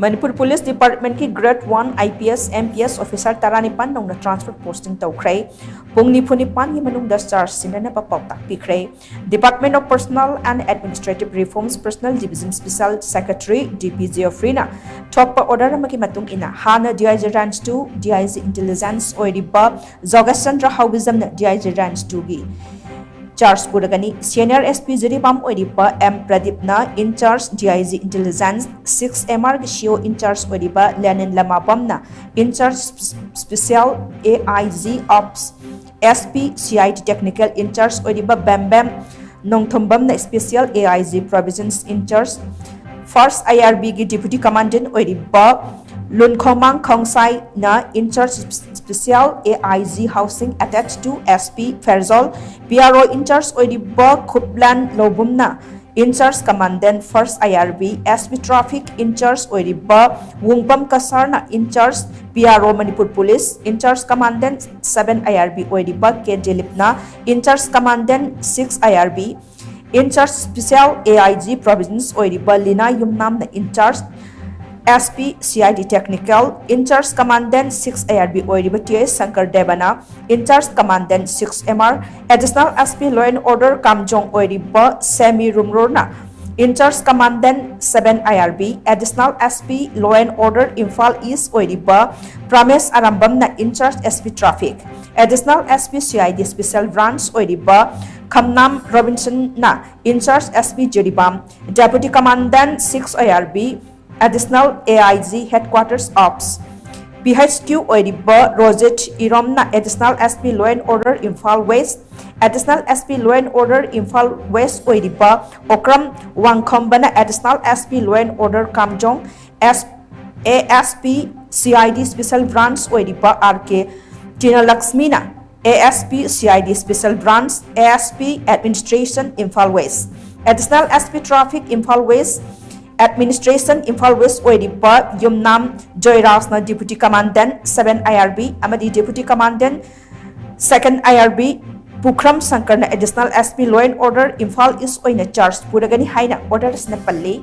Manipur Police Department की Grade 1 IPS MPS Officer Taranipan Nouna transfer posting Toukhre PUNG Nipunipan की MANUNGDA charge SINNANABA PAOTAK PIKHRE Department of Personal and Administrative Reforms Personal Division Special Secretary DPG of Rina Thokpa order amaki matung ina hana DIG Ranch 2 DIG Intelligence oiriba Zogasandra Haubizamna DIG Ranch 2 gi charge Puragani, Senior SP Ziribam Oedipa M. Pradipna, in charge DIG Intelligence, 6 MR Gishio in charge Oedipa, Lenin Lamabamna, in charge Special AIG Ops, SP CIT Technical in charge Oedipa Bam Bam, Nongthombamna Special AIG Provisions in charge, First IRB Deputy Commandant Oedipa, Lun Khomang Khongsai na in charge Special AIG Housing attached to SP Ferzol, PRO in charge Oedipa Khuplan Lobumna, in charge Commandant First IRB, SP Traffic in charge Oedipa Wungpam Kasarna in charge PRO Manipur Police, in charge Commandant 7 IRB Oedipa K. Dilipna, in charge Commandant 6 IRB, in charge Special AIG Provisions Oedipa Lina Yumnam in charge SP CIT Technical, in charge Commandant 6 ARB Oedipa TS Sankar Devana, in charge Commandant 6 MR, Additional SP Law and Order Kamjong Oedipa Semi Rumrona, in charge Commandant 7 IRB, Additional SP Law and Order Imphal East Oedipa Pramesh Arambamna, in charge SP Traffic, Additional SP CID Special Branch Oedipa Khamnam Robinson na, in charge SP Jiribam, Deputy Commandant 6 IRB, Additional AIG Headquarters Ops, PHQ Oedipa Rosette Iromna, Additional SP Law and Order Imphal West, Additional SP Law and Order Imphal West Oedipa Okram Wangkhombana, Additional SP Law and Order Kamjong, ASP CID Special Branch Oedipa RK Tinalaxmina, ASP CID Special Branch, ASP Administration Imphal West, Additional SP Traffic Imphal West, Administration Imphal West Oedipa Yumnam Joyrasna Deputy Commandant 7 IRB Amadi Deputy Commandant 2nd IRB Pukram Sankarna Additional SP Law and Order Imphal East Oina charged Puragani Haina orders Nepali